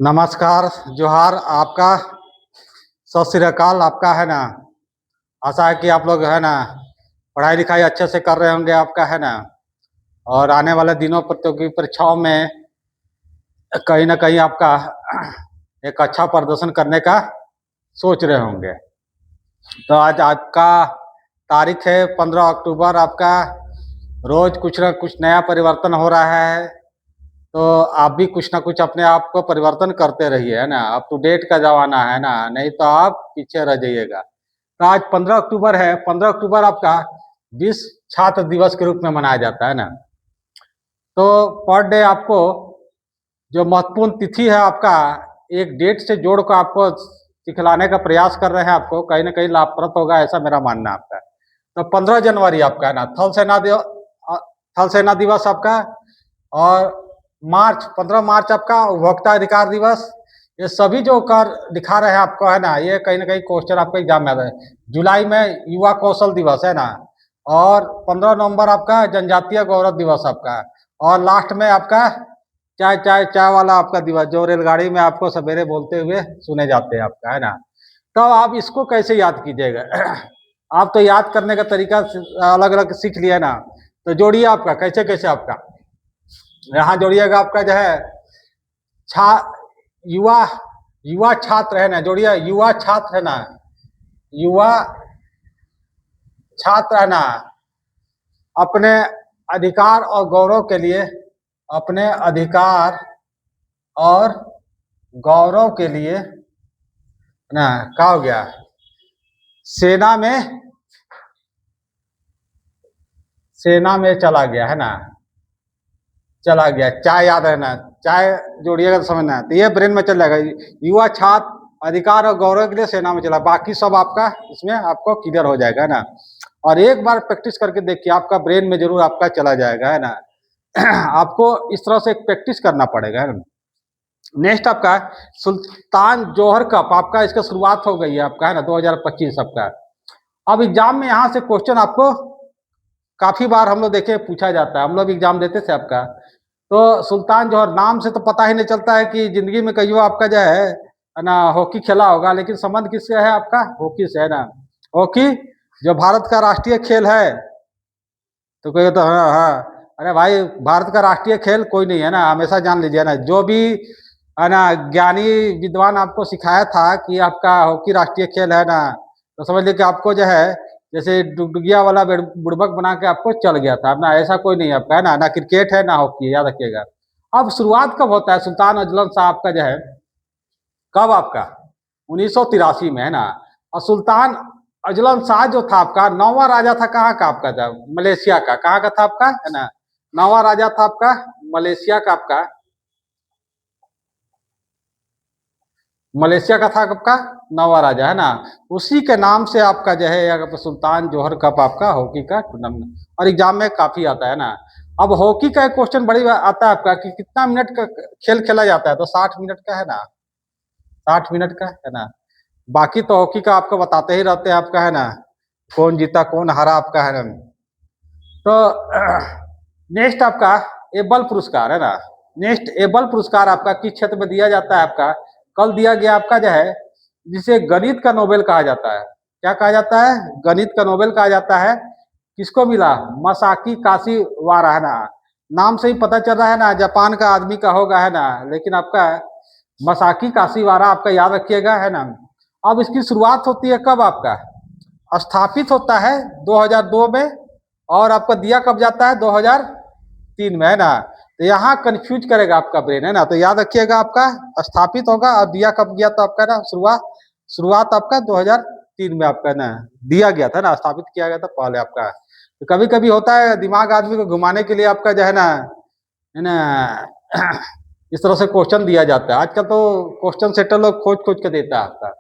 नमस्कार, जोहार आपका, सत श्री अकाल आपका है ना। आशा है कि आप लोग है ना पढ़ाई लिखाई अच्छे से कर रहे होंगे आपका है ना। और आने वाले दिनों प्रतियोगी परीक्षाओं में कहीं ना कहीं आपका एक अच्छा प्रदर्शन करने का सोच रहे होंगे। तो आज आपका तारीख है 15 अक्टूबर आपका। रोज कुछ ना कुछ नया परिवर्तन हो रहा है, तो आप भी कुछ ना कुछ अपने आप को परिवर्तन करते रहिए है ना। अप टू डेट का जमाना है ना, नहीं तो आप पीछे रह जाइएगा। तो आज 15 अक्टूबर है। 15 अक्टूबर आपका विश्व छात्र दिवस के रूप में मनाया जाता है ना। तो पर डे आपको जो महत्वपूर्ण तिथि है आपका, एक डेट से जोड़ कर आपको सिखलाने का प्रयास कर रहे हैं, आपको कहीं ना कहीं लाभप्रद होगा ऐसा मेरा मानना है आपका। तो 15 जनवरी आपका है ना थल सेना दिवस आपका। और 15 मार्च आपका उपभोक्ता अधिकार दिवस। ये सभी जो कर दिखा रहे हैं आपको है ना, ये कहीं ना कहीं क्वेश्चन आपका एग्जाम में आता है। जुलाई में युवा कौशल दिवस है ना। और 15 नवंबर आपका जनजातीय गौरव दिवस आपका। और लास्ट में आपका चाय चाय चाय वाला आपका दिवस, जो रेलगाड़ी में आपको सवेरे बोलते हुए सुने जाते हैं आपका है ना। तो आप इसको कैसे याद कीजिएगा? आप तो याद करने का तरीका अलग अलग सीख लिया ना। तो जोड़िए आपका कैसे कैसे आपका यहाँ जोड़िएगा आपका जो है छा युवा युवा छात्र है ना, जोड़िए युवा छात्र है ना। युवा छात्र है ना, अपने अधिकार और गौरव के लिए, अपने अधिकार और गौरव के लिए ना क्या हो गया, सेना में चला गया है ना। चला गया, चाय याद रहना, चाय जोड़िएगा तो समझना है। तो ये ब्रेन में चल जाएगा, युवा छात्र अधिकार और गौरव के लिए सेना में चला, बाकी सब आपका इसमें आपको क्लियर हो जाएगा है ना। और एक बार प्रैक्टिस करके देखिए, आपका ब्रेन में जरूर आपका चला जाएगा है ना। आपको इस तरह से प्रैक्टिस करना पड़ेगा है ना। नेक्स्ट आपका सुल्तान जौहर कप आपका, इसका शुरुआत हो गई है आपका है ना 2025 आपका। अब एग्जाम में यहाँ से क्वेश्चन आपको काफी बार हम लोग देखे पूछा जाता है, हम लोग एग्जाम देते थे आपका। तो सुल्तान जौहर नाम से तो पता ही नहीं चलता है कि जिंदगी में कहीं आपका जो है ना हॉकी खेला होगा, लेकिन संबंध किससे है आपका? हॉकी से है ना। हॉकी जो भारत का राष्ट्रीय खेल है। तो कोई तो हाँ हाँ, अरे भाई भारत का राष्ट्रीय खेल कोई नहीं है ना, हमेशा जान लीजिए ना। जो भी है ना ज्ञानी विद्वान आपको सिखाया था कि आपका हॉकी राष्ट्रीय खेल है ना, तो समझ लीजिए कि आपको जो है जैसे डुगडुगिया वाला बुड़बक बना के आपको चल गया था ना। ऐसा कोई नहीं आपका है ना, ना क्रिकेट है ना हॉकी, याद रखिएगा। अब शुरुआत कब होता है सुल्तान अजलन शाह आपका जो है, कब आपका 1983 में है ना। और सुल्तान अजलन शाह जो था आपका नौवां राजा था, कहाँ का आपका था? मलेशिया का। कहाँ का था आपका है ना? नौवां राजा था आपका मलेशिया का आपका। मलेशिया का था आपका नौवां राजा है ना। उसी के नाम से आपका जो है सुल्तान जौहर कप आपका हॉकी का टूर्नामेंट, और एग्जाम में काफी आता है ना। अब हॉकी का एक क्वेश्चन बड़ी आता है आपका कि कितना मिनट का खेल खेला जाता है, तो 60 मिनट का है ना। 60 मिनट का है ना। बाकी तो हॉकी का आपको बताते ही रहते हैं आपका है ना, कौन जीता कौन हारा आपका है ना। तो नेक्स्ट आपका एबल पुरस्कार है ना। नेक्स्ट एबल पुरस्कार आपका किस क्षेत्र में दिया जाता है आपका? कल दिया गया आपका जो है, जिसे गणित का नोबेल कहा जाता है। क्या कहा जाता है? गणित का नोबेल कहा जाता है। किसको मिला? मसाकी काशीवारा है ना। नाम से ही पता चल रहा है ना जापान का आदमी का होगा है ना, लेकिन आपका मसाकी काशीवारा आपका याद रखिएगा है ना। अब इसकी शुरुआत होती है कब आपका? स्थापित होता है 2002 में, और आपका दिया कब जाता है? 2003 में है ना। तो यहाँ कंफ्यूज करेगा आपका ब्रेन है ना, तो याद रखिएगा आपका स्थापित होगा और दिया कब गया, तो आपका ना शुरुआत आपका 2003 में आपका ना दिया गया था ना, स्थापित किया गया था पहले आपका। तो कभी कभी होता है दिमाग आदमी को घुमाने के लिए आपका जो है ना इस तरह से क्वेश्चन दिया जाता है। आजकल तो क्वेश्चन सेटर लोग खोज खोज के देता है आपका।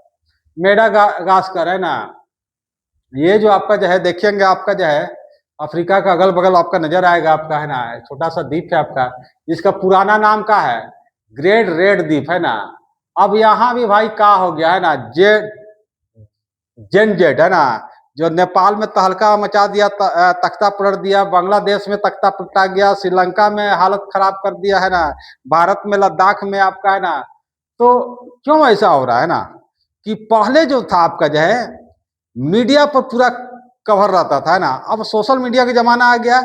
मेडागास्कर है ना, ये जो आपका जो है देखेंगे आपका जो है अफ्रीका का अगल बगल आपका नजर आएगा आपका है ना, छोटा सा द्वीप है आपका। इसका पुराना नाम क्या है? ग्रेट रेड द्वीप है ना। अब यहाँ भी भाई क्या हो गया है ना, जेट है ना, जो नेपाल में तहलका मचा दिया, तख्ता पलट दिया, बांग्लादेश में तख्ता पलटा गया, श्रीलंका में हालत खराब कर दिया है ना, भारत में लद्दाख में आपका है ना तो क्यों ऐसा हो रहा है ना कि पहले जो था आपका जो है मीडिया पर पूरा कवर रहता था ना, अब सोशल मीडिया का जमाना आ गया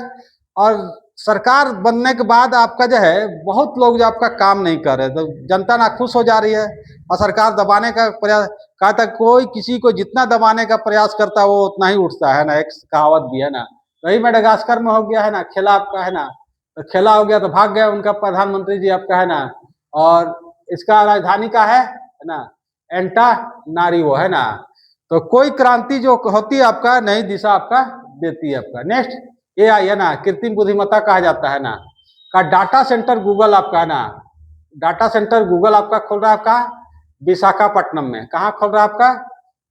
और सरकार बनने के बाद आपका जो है बहुत लोग जो आपका काम नहीं कर रहे, तो जनता ना खुश हो जा रही है और सरकार दबाने का प्रयास। कहा था कोई किसी को जितना दबाने का प्रयास करता है वो उतना ही उठता है ना, एक कहावत भी है ना। वही मेडागास्कर में हो गया है ना, खेला आपका है ना, तो खेला हो गया तो भाग गया उनका प्रधानमंत्री जी आपका है ना। और इसका राजधानी का है ना, एंटा नारी वो है ना। तो कोई क्रांति जो होती है आपका नई दिशा आपका देती है आपका। नेक्स्ट एआई है ना, कृत्रिम बुद्धिमत्ता कहा जाता है ना, का डाटा सेंटर गूगल आपका है ना, डाटा सेंटर गूगल आपका खोल रहा है आपका विशाखापट्टनम में। कहाँ खोल रहा है आपका?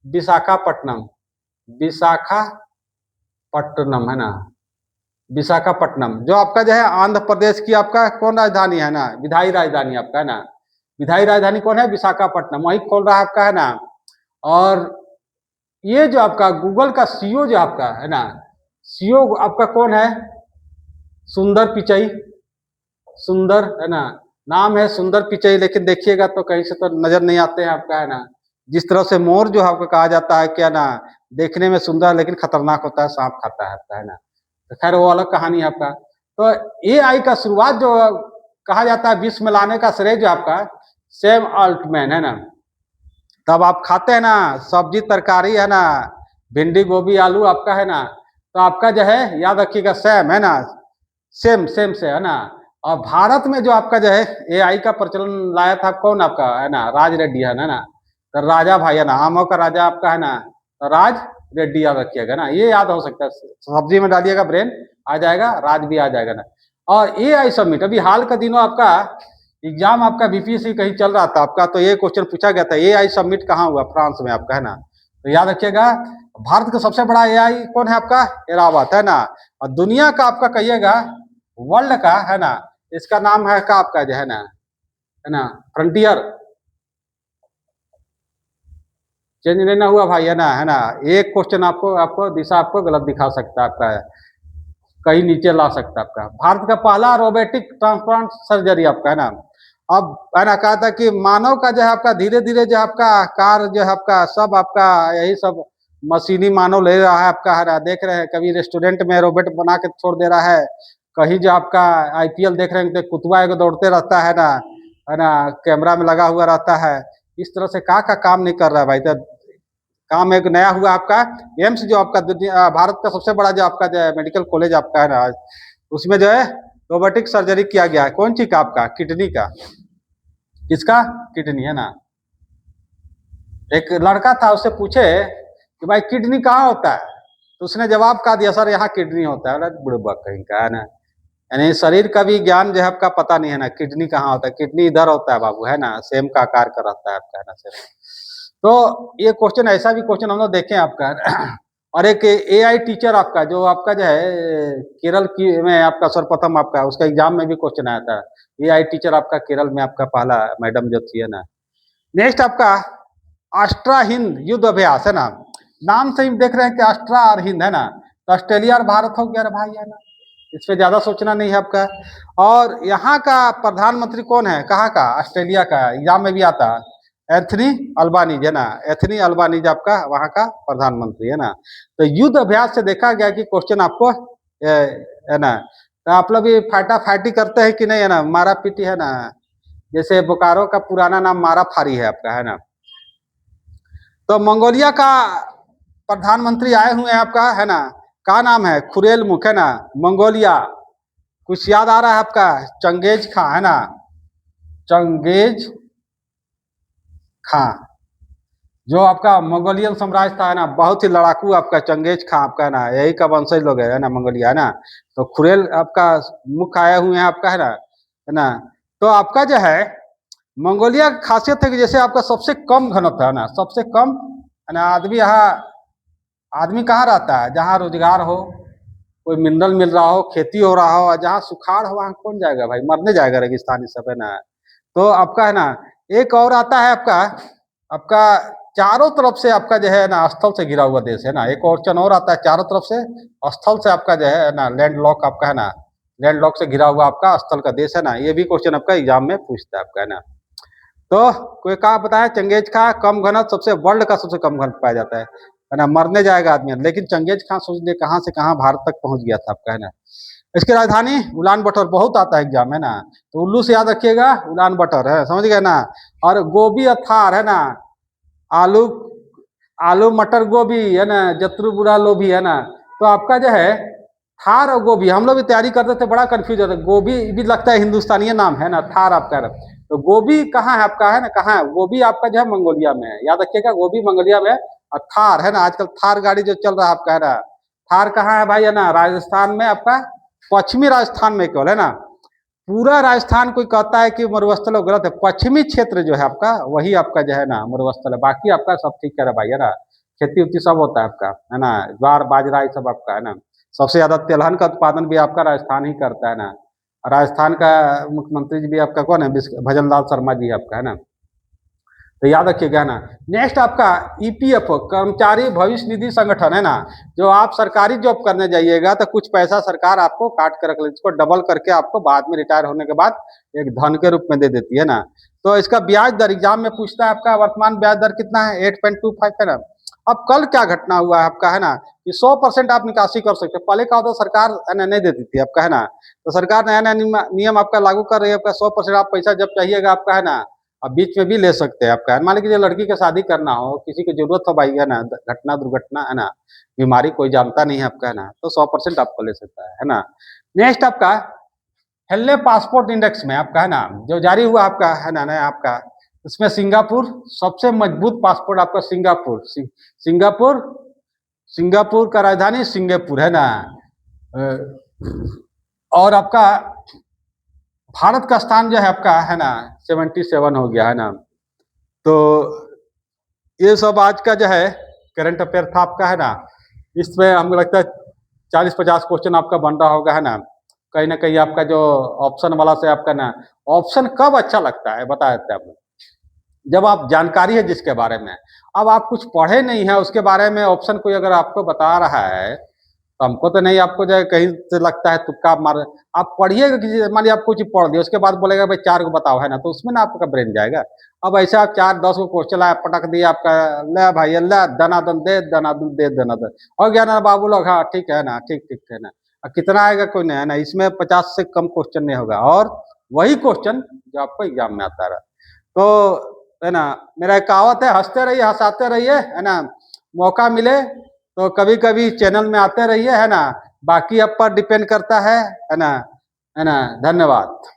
विशाखापट्टनम, विशाखापट्टनम है ना, विशाखापट्टनम जो आपका जो है आंध्र प्रदेश की आपका कौन राजधानी है ना, विधायी राजधानी आपका है ना, विधायी राजधानी कौन है? विशाखापट्टनम, वही खोल रहा है आपका है ना। और ये जो आपका गूगल का सीईओ जो आपका है ना, सीईओ आपका कौन है? सुंदर पिचई, सुंदर है ना, नाम है सुंदर पिचई, लेकिन देखिएगा तो कहीं से तो नजर नहीं आते हैं आपका है ना। जिस तरह से मोर जो आपका कहा जाता है क्या ना, देखने में सुंदर लेकिन खतरनाक होता है, सांप खाता है आपका है ना। तो खैर वो अलग कहानी है आपका। तो एआई का शुरुआत जो कहा जाता है विश्व में लाने का श्रेय जो आपका सैम अल्टमैन है ना। तब आप खाते हैं ना सब्जी तरकारी है ना, भिंडी गोभी आलू आपका है ना, तो आपका जो है याद रखिएगा सैम है ना, सेम सेम से है ना। और भारत में जो आपका जो है एआई का प्रचलन लाया था कौन आपका है ना, राज रेड्डी है ना। तो राजा भाई है ना, आमों का राजा आपका है ना, तो राज रेड्डी याद रखिएगा ना, ये याद हो सकता है। सब्जी में डालिएगा ब्रेन आ जाएगा, राज भी आ जाएगा ना। और एआई समिट अभी हाल का दिनों आपका एग्जाम आपका बीपीएससी कहीं चल रहा था आपका, तो ये क्वेश्चन पूछा गया था एआई समिट कहाँ हुआ? फ्रांस में आपका है ना। तो याद रखिएगा भारत का सबसे बड़ा एआई कौन है आपका? एरावत है ना। और दुनिया का आपका कहिएगा वर्ल्ड का है ना, इसका नाम है का आपका जो है ना फ्रंटियर। चेंज नहीं ना हुआ भाई है ना। एक क्वेश्चन आपको आपको दिशा आपको गलत दिखा सकता है आपका, कहीं नीचे ला सकता है आपका। भारत का पहला रोबोटिक ट्रांसप्लांट सर्जरी आपका है ना। अब है ना कहा था कि मानव का जो है आपका धीरे धीरे जो आपका कार जो है आपका सब आपका यही सब मशीनी मानव ले रहा है आपका है ना। देख रहे हैं कभी रेस्टोरेंट में रोबोट बना के छोड़ दे रहा है, कहीं जो आपका आईपीएल देख रहे हैं तो कुतवा एक दौड़ते रहता है ना, कैमरा में लगा हुआ रहता है। इस तरह से का काम नहीं कर रहा है भाई। तो काम एक नया हुआ आपका एम्स जो आपका भारत का सबसे बड़ा जो आपका जो है मेडिकल कॉलेज आपका है ना, उसमें जो है रोबोटिक सर्जरी किया गया है। कौन चीज का? आपका किडनी का। किसका? किडनी है ना। एक लड़का था, उससे पूछे कि भाई किडनी कहाँ होता है, तो उसने जवाब कहा दिया सर यहाँ किडनी होता है। बुढ़बा कहीं का है ना, यानी शरीर का भी ज्ञान जो है आपका पता नहीं है ना। किडनी कहाँ होता है? किडनी इधर होता है बाबू है ना, सेम का आकार का रहता है आपका है ना सर। तो ये क्वेश्चन ऐसा भी क्वेश्चन हम लोग देखें आपका और एक एआई टीचर आपका जो आपका जो है केरल की में आपका सर्वप्रथम आपका उसका एग्जाम में भी क्वेश्चन आया था। एआई टीचर आपका केरल में आपका पहला मैडम जो थी है ना। नेक्स्ट आपका ऑस्ट्रा हिंद युद्ध अभ्यास है ना। नाम से ही देख रहे हैं कि ऑस्ट्रा और हिंद है ना, तो ऑस्ट्रेलिया और भारत हो गया भाई है ना, इस पे ज्यादा सोचना नहीं है आपका। और यहाँ का प्रधानमंत्री कौन है? कहाँ का? ऑस्ट्रेलिया का, एग्जाम में भी आता है एंथनी अल्बानीज है ना। एंथनी अल्बानीज आपका वहाँ का प्रधानमंत्री है ना। तो युद्ध अभ्यास से देखा गया कि क्वेश्चन आपको है ना, तो आप लोग भी फाटा फाटी करते हैं कि नहीं है ना, मारा पीटी है ना। जैसे बोकारो का पुराना नाम मारा फारी है आपका है ना। तो मंगोलिया का प्रधानमंत्री आए हुए हैं आपका है ना, का नाम है? खुरेल मुख है ना। मंगोलिया कुछ याद आ रहा है आपका? चंगेज खां है ना, चंगेज खां जो आपका मंगोलियन साम्राज्य था है ना, बहुत ही लड़ाकू आपका चंगेज खां आपका है ना, यही का वंशज लोग है ना मंगोलिया है ना। तो खुरेल आपका मुख आए हुए हैं आपका है ना। तो आपका जो है मंगोलिया की खासियत है कि जैसे आपका सबसे कम घनत्व है ना, सबसे कम है ना। आदमी कहाँ रहता है? जहाँ रोजगार हो, कोई मिनरल मिल रहा हो, खेती हो रहा हो। और जहाँ सुखाड़ हो वहाँ कौन जाएगा भाई? मरने जाएगा रेगिस्तानी सब है ना। तो आपका है ना एक और आता है आपका आपका चारों तरफ से आपका जो है ना स्थल से घिरा हुआ देश है ना। एक क्वेश्चन और आता है चारों तरफ से स्थल से आपका जो है ना लैंड लॉक आपका है ना, लैंड लॉक से घिरा हुआ आपका स्थल का देश है ना। ये भी क्वेश्चन आपका एग्जाम में पूछता है आपका है ना। तो कोई कहा बताया चंगेज खां कम घनत्व सबसे वर्ल्ड का सबसे कम घनत्व पाया जाता है ना, मरने जाएगा आदमी। लेकिन चंगेज खां सोच लिए कहाँ से कहाँ भारत तक पहुंच गया था आपका, है ना। इसकी राजधानी उलान बटर, बहुत आता है एग्जाम, है ना। तो उल्लू से याद रखिएगा, उलान बटर है, समझ गए ना। और गोभी अथार, है ना, आलू, आलू मटर गोभी, है ना, जत्रु बुरा लोभी, है ना। तो आपका जो है थार और गोभी, हम लोग भी तैयारी करते थे, बड़ा कंफ्यूज होता है, गोभी भी लगता है हिंदुस्तानी नाम, है ना, थार आपका। तो गोभी कहाँ है आपका, है ना, कहाँ है गोभी आपका, जो है मंगोलिया में है, याद रखिएगा, गोभी मंगोलिया में। और थार, है ना, आजकल थार गाड़ी जो चल रहा है आपका, है ना, थार कहाँ है भाई, है ना, राजस्थान में आपका, पश्चिमी राजस्थान में केवल, है ना। पूरा राजस्थान कोई कहता है कि मरुस्थल है, गलत है। पश्चिमी क्षेत्र जो है आपका, वही आपका जो है ना मरुस्थल है, बाकी आपका सब ठीक है भाई, है ना। खेती उती सब होता है आपका, है ना, ज्वार बाजरा ये सब आपका, है ना। सबसे ज्यादा तिलहन का उत्पादन भी आपका राजस्थान ही करता है ना। राजस्थान का मुख्यमंत्री जी भी आपका कौन है, भजन लाल शर्मा जी आपका, है ना। तो याद रखिएगा ना। नेक्स्ट आपका ईपीएफओ, कर्मचारी भविष्य निधि संगठन, है ना। जो आप सरकारी जॉब करने जाइएगा तो कुछ पैसा सरकार आपको काट कर रख ले, इसको डबल करके आपको बाद में रिटायर होने के बाद एक धन के रूप में दे देती है ना। तो इसका ब्याज दर एग्जाम में पूछता है, आपका वर्तमान ब्याज दर कितना है, 8.25, है ना। अब कल क्या घटना हुआ है आपका, है ना, कि 100% आप निकासी कर सकते हैं। पहले का होता सरकार, है ना, नहीं देती थी आपका, है ना। तो सरकार नया नया नियम आपका लागू कर रही है, आपका 100% आप पैसा जब चाहिएगा आपका, है ना। अब बीच में भी ले सकते हैं आपका, मान लीजिए लड़की का शादी करना हो, किसी की जरूरत हो भाई, है ना, घटना दुर्घटना, है ना, बीमारी कोई जानता नहीं है आपका, है ना, तो 100% आपको ले सकता है ना। नेक्स्ट आपका हेल्ले पासपोर्ट इंडेक्स में आपका, है ना, जो जारी हुआ आपका, है ना, नया आपका, इसमें सिंगापुर सबसे मजबूत पासपोर्ट आपका, सिंगापुर, सिंगापुर, सिंगापुर का राजधानी सिंगापुर, है ना। और आपका भारत का स्थान जो है आपका, है ना, 77 हो गया, है ना। तो ये सब आज का जो है करंट अफेयर था आपका, है ना। इसमें हमको लगता है 40-50 क्वेश्चन आपका बन रहा होगा, है ना कहीं आपका जो ऑप्शन वाला से आपका ना, ऑप्शन कब अच्छा लगता है बता देते हैं आप, जब आप जानकारी है जिसके बारे में। अब आप कुछ पढ़े नहीं है उसके बारे में, ऑप्शन कोई अगर आपको बता रहा है तो हमको तो नहीं, आपको जो है कहीं से लगता है तुक्का मार। आप पढ़िएगा किसी, मान लीजिए आप कुछ पढ़ दिया, उसके बाद बोलेगा भाई 4 को बताओ, है ना, तो उसमें ना आपका ब्रेन जाएगा। अब ऐसे आप 4-10 को क्वेश्चन आया पटक दिया आपका, ले भाई ले दनादन दे दनादन दे दनादन, और क्या ना बाबू लोग, हाँ ठीक है ना, ठीक ठीक है ना। कितना आएगा कोई नहीं, है ना, इसमें 50 से कम क्वेश्चन नहीं होगा, और वही क्वेश्चन जो आपको एग्जाम में आता रहा। तो है ना, मेरा एक कहावत है, हंसते रहिए हंसाते रहिए, है ना, मौका मिले तो कभी कभी चैनल में आते रहिए, है ना। बाकी आप पर डिपेंड करता है ना, है ना। धन्यवाद।